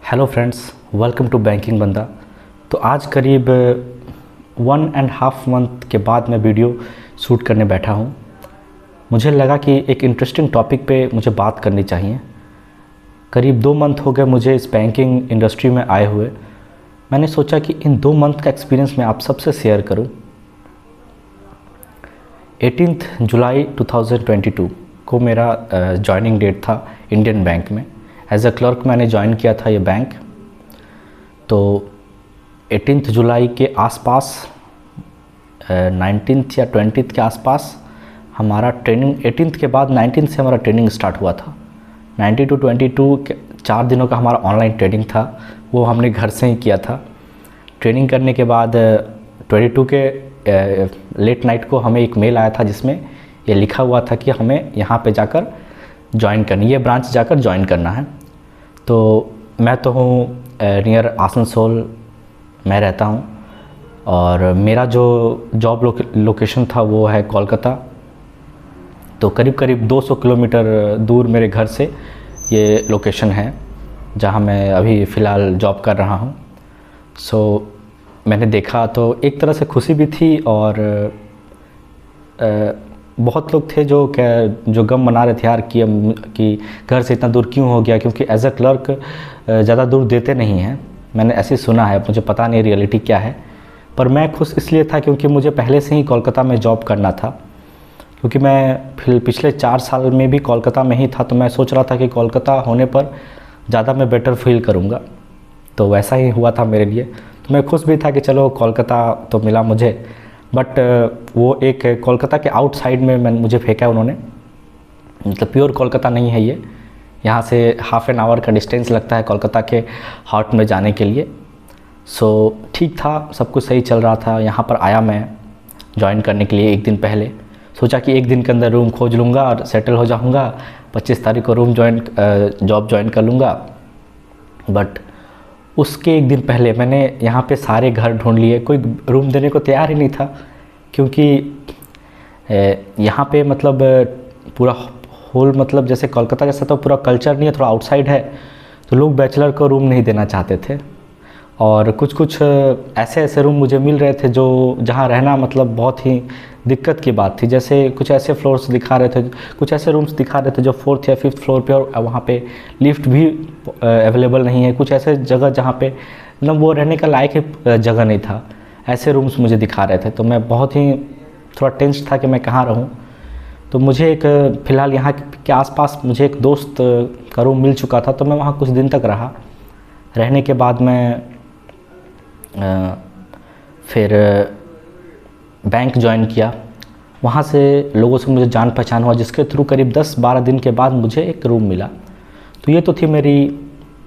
Hello friends, welcome to banking बंदा। तो आज करीब 1.5 मंथ के बाद मैं वीडियो शूट करने बैठा हूँ। मुझे लगा कि एक इंटरेस्टिंग टॉपिक पे मुझे बात करनी चाहिए। करीब 2 मंथ हो गए मुझे इस बैंकिंग इंडस्ट्री में आए हुए। मैंने सोचा कि इन 2 मंथ का एक्सपीरियंस मैं आप सबसे शेयर करूँ। 18 जुलाई 2022 को मेरा जॉइनिंग डेट था इंडियन बैंक में। एज अ क्लर्क मैंने ज्वाइन किया था ये बैंक। तो 18 जुलाई के आसपास 19 या 20 के आसपास हमारा ट्रेनिंग, 18 के बाद 19 से हमारा ट्रेनिंग स्टार्ट हुआ था। 19 to 22 के 4 दिनों का हमारा ऑनलाइन ट्रेनिंग था, वो हमने घर से ही किया था। ट्रेनिंग करने के बाद 22 के लेट नाइट को हमें एक मेल आया था जिसमें ये लिखा हुआ था कि हमें यहाँ पे जाकर ज्वाइन करनी, ये ब्रांच जाकर ज्वाइन करना है। तो मैं तो हूँ नियर आसनसोल मैं रहता हूँ और मेरा जो जॉब लोकेशन था वो है कोलकाता। तो करीब करीब 200 किलोमीटर दूर मेरे घर से ये लोकेशन है जहाँ मैं अभी फ़िलहाल जॉब कर रहा हूँ। सो मैंने देखा तो एक तरह से खुशी भी थी और बहुत लोग थे जो गम मना रहे थे यार कि घर से इतना दूर क्यों हो गया, क्योंकि एज अ क्लर्क ज़्यादा दूर देते नहीं हैं। मैंने ऐसे सुना है, मुझे पता नहीं रियलिटी क्या है। पर मैं खुश इसलिए था क्योंकि मुझे पहले से ही कोलकाता में जॉब करना था, क्योंकि मैं फिर पिछले 4 साल में भी कोलकाता में ही था। तो मैं सोच रहा था कि कोलकाता होने पर ज़्यादा मैं बेटर फील करूँगा। तो वैसा ही हुआ था मेरे लिए। तो मैं खुश भी था कि चलो कोलकाता तो मिला मुझे। बट वो एक कोलकाता के आउटसाइड में मुझे फेंका उन्होंने। मतलब प्योर कोलकाता नहीं है ये, यहाँ से हाफ़ एन आवर का डिस्टेंस लगता है कोलकाता के हार्ट में जाने के लिए। सो ठीक था, सब कुछ सही चल रहा था। यहाँ पर आया मैं ज्वाइन करने के लिए एक दिन पहले। सोचा कि एक दिन के अंदर रूम खोज लूँगा और सेटल हो जाऊँगा। 25 तारीख को जॉब ज्वाइन कर लूँगा। बट उसके एक दिन पहले मैंने यहाँ पे सारे घर ढूंढ लिए, कोई रूम देने को तैयार ही नहीं था। क्योंकि यहाँ पे मतलब पूरा होल, मतलब जैसे कोलकाता जैसा तो पूरा कल्चर नहीं है, थोड़ा आउटसाइड है। तो लोग बैचलर को रूम नहीं देना चाहते थे। और कुछ ऐसे रूम मुझे मिल रहे थे जो जहाँ रहना मतलब बहुत ही दिक्कत की बात थी। जैसे कुछ ऐसे फ्लोर्स दिखा रहे थे, कुछ ऐसे रूम्स दिखा रहे थे जो 4th या 5th फ्लोर पे, और वहाँ पे लिफ्ट भी अवेलेबल नहीं है। कुछ ऐसे जगह जहाँ पे मतलब वो रहने का लायक जगह नहीं था, ऐसे रूम्स मुझे दिखा रहे थे। तो मैं बहुत ही थोड़ा टेंस था कि मैं कहाँ रहूँ। तो मुझे एक फ़िलहाल यहाँ के आसपास मुझे एक दोस्त का रूम मिल चुका था। तो मैं वहाँ कुछ दिन तक रहा। रहने के बाद मैं फिर बैंक ज्वाइन किया। वहाँ से लोगों से मुझे जान पहचान हुआ, जिसके थ्रू करीब 10-12 दिन के बाद मुझे एक रूम मिला। तो ये तो थी मेरी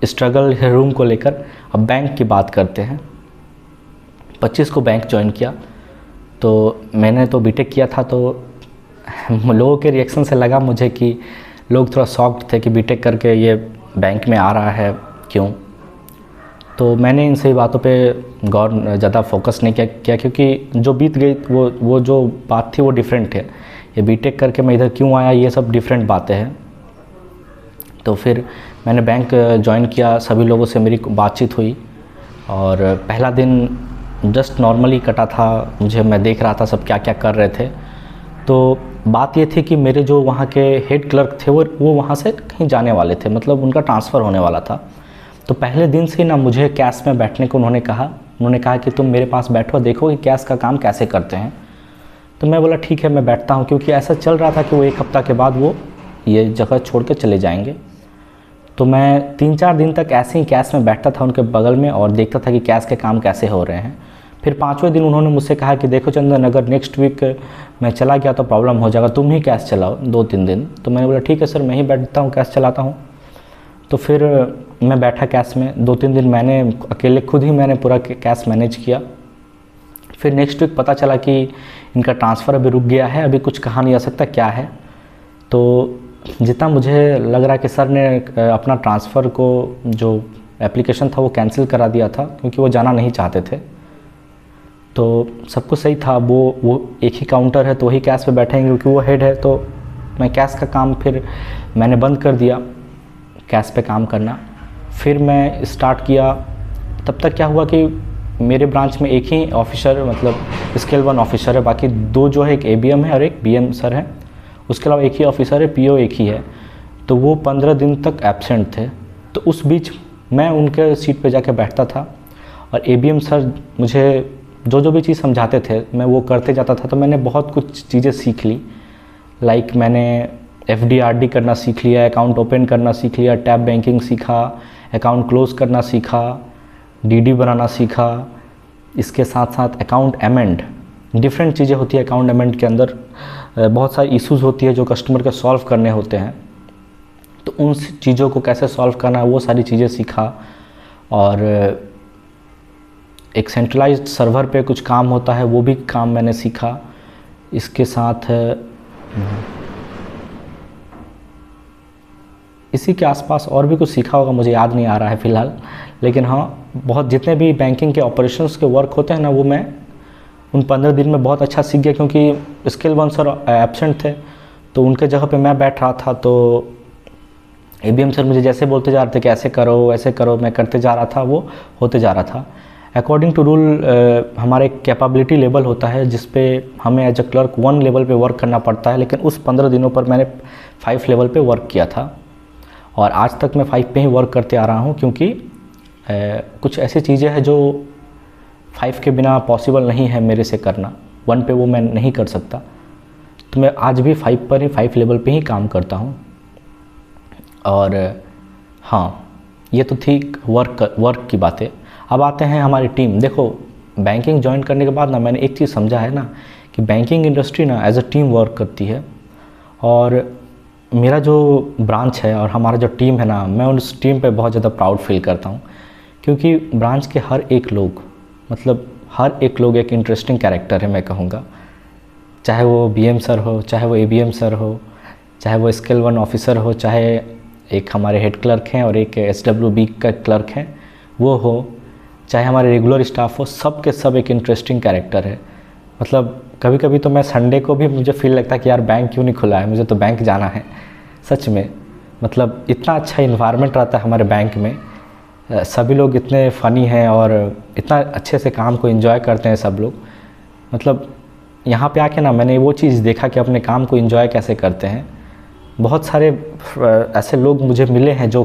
स्ट्रगल है रूम को लेकर। अब बैंक की बात करते हैं। 25 को बैंक ज्वाइन किया। तो मैंने तो बीटेक किया था, तो लोगों के रिएक्शन से लगा मुझे कि लोग थोड़ा शॉक्ड थे कि बीटेक करके ये बैंक में आ रहा है क्यों। तो मैंने इन सभी बातों पे गौर ज़्यादा फोकस नहीं किया, क्योंकि जो बीत गई वो जो बात थी वो डिफरेंट है। ये बीटेक करके मैं इधर क्यों आया, ये सब डिफरेंट बातें हैं। तो फिर मैंने बैंक ज्वाइन किया, सभी लोगों से मेरी बातचीत हुई और पहला दिन जस्ट नॉर्मली कटा था। मैं देख रहा था सब क्या क्या कर रहे थे। तो बात ये थी कि मेरे जो वहाँ के हेड क्लर्क थे वो वहाँ से कहीं जाने वाले थे, मतलब उनका ट्रांसफ़र होने वाला था। तो पहले दिन से ना मुझे कैश में बैठने को उन्होंने कहा कि तुम मेरे पास बैठो, देखो कि कैश का काम कैसे करते हैं। तो मैं बोला ठीक है मैं बैठता हूँ, क्योंकि ऐसा चल रहा था कि वो 1 हफ्ता के बाद वो ये जगह छोड़ के चले जाएंगे। तो मैं 3-4 दिन तक ऐसे ही कैश में बैठता था उनके बगल में और देखता था कि कैश के काम कैसे हो रहे हैं। फिर 5वें दिन उन्होंने मुझसे कहा कि देखो चंदन, अगर नेक्स्ट वीक मैं चला गया तो प्रॉब्लम हो जाएगा, तुम ही कैश चलाओ 2-3 दिन। तो मैंने बोला ठीक है सर, मैं ही बैठता हूँ, कैश चलाता हूँ। तो फिर मैं बैठा कैश में 2-3 दिन, मैंने अकेले खुद ही मैंने पूरा कैश मैनेज किया। फिर नेक्स्ट वीक पता चला कि इनका ट्रांसफ़र अभी रुक गया है, अभी कुछ कहा नहीं जा सकता क्या है। तो जितना मुझे लग रहा है कि सर ने अपना ट्रांसफ़र को जो एप्लीकेशन था वो कैंसिल करा दिया था, क्योंकि वो जाना नहीं चाहते थे। तो सब कुछ सही था। वो एक ही काउंटर है तो वही कैश पे बैठेंगे, क्योंकि वो हेड है। तो मैं कैश का काम फिर मैंने बंद कर दिया, कैश पे काम करना। फिर मैं स्टार्ट किया। तब तक क्या हुआ कि मेरे ब्रांच में एक ही ऑफिसर, मतलब स्केल 1 ऑफिसर है, बाकी 2 जो है, एक ABM है और एक BM सर है। उसके अलावा एक ही ऑफिसर है, PO एक ही है। तो वो 15 दिन तक एब्सेंट थे। तो उस बीच मैं उनके सीट पे जाके बैठता था और ABM सर मुझे जो भी चीज़ समझाते थे मैं वो करते जाता था। तो मैंने बहुत कुछ चीज़ें सीख ली। लाइक मैंने FD RD करना सीख लिया, अकाउंट ओपन करना सीख लिया, टैब बैंकिंग सीखा, अकाउंट क्लोज़ करना सीखा, DD बनाना सीखा। इसके साथ साथ अकाउंट अमेंड, डिफरेंट चीज़ें होती है अकाउंट अमेंड के अंदर। बहुत सारी इश्यूज़ होती है जो कस्टमर के सॉल्व करने होते हैं, तो उन चीज़ों को कैसे सॉल्व करना है वो सारी चीज़ें सीखा। और एक सेंट्रलाइज्ड सर्वर पे कुछ काम होता है वो भी काम मैंने सीखा। इसके साथ इसी के आसपास और भी कुछ सीखा होगा, मुझे याद नहीं आ रहा है फ़िलहाल। लेकिन हाँ, बहुत जितने भी बैंकिंग के ऑपरेशंस के वर्क होते हैं ना, वो मैं उन 15 दिन में बहुत अच्छा सीख गया। क्योंकि स्केल 1 सर एब्सेंट थे तो उनके जगह पे मैं बैठ रहा था। तो ABM सर मुझे जैसे बोलते जा रहे थे कि ऐसे करो ऐसे करो, मैं करते जा रहा था, वो होते जा रहा था। अकॉर्डिंग टू रूल हमारा एक कैपेबिलिटी लेवल होता है जिस पे हमें एज अ क्लर्क 1 लेवल पे वर्क करना पड़ता है। लेकिन उस 15 दिनों पर मैंने 5 लेवल पे वर्क किया था और आज तक मैं 5 पे ही वर्क करते आ रहा हूँ। क्योंकि कुछ ऐसी चीज़ें हैं जो 5 के बिना पॉसिबल नहीं है मेरे से करना, 1 पे वो मैं नहीं कर सकता। तो मैं आज भी 5 पर ही, 5 लेवल पे ही काम करता हूँ। और हाँ, ये तो थी वर्क की बातें। अब आते हैं हमारी टीम। देखो, बैंकिंग ज्वाइन करने के बाद ना मैंने एक चीज़ समझा है ना कि बैंकिंग इंडस्ट्री ना एज अ टीम वर्क करती है। और मेरा जो ब्रांच है और हमारा जो टीम है ना, मैं उस टीम पे बहुत ज़्यादा प्राउड फील करता हूँ। क्योंकि ब्रांच के हर एक लोग, मतलब हर एक लोग एक इंटरेस्टिंग कैरेक्टर है मैं कहूँगा। चाहे वो BM सर हो, चाहे वो ABM सर हो, चाहे वो स्केल 1 ऑफिसर हो, चाहे एक हमारे हेड क्लर्क हैं और एक SWB का क्लर्क हैं वो हो, चाहे हमारे रेगुलर स्टाफ हो, सब के सब एक इंटरेस्टिंग कैरेक्टर है। मतलब कभी कभी तो मैं संडे को भी मुझे फील लगता है कि यार बैंक क्यों नहीं खुला है, मुझे तो बैंक जाना है सच में। मतलब इतना अच्छा इन्वायरमेंट रहता है हमारे बैंक में, सभी लोग इतने फ़नी हैं और इतना अच्छे से काम को एंजॉय करते हैं सब लोग। मतलब यहाँ पे आके ना मैंने वो चीज़ देखा कि अपने काम को एंजॉय कैसे करते हैं। बहुत सारे ऐसे लोग मुझे मिले हैं जो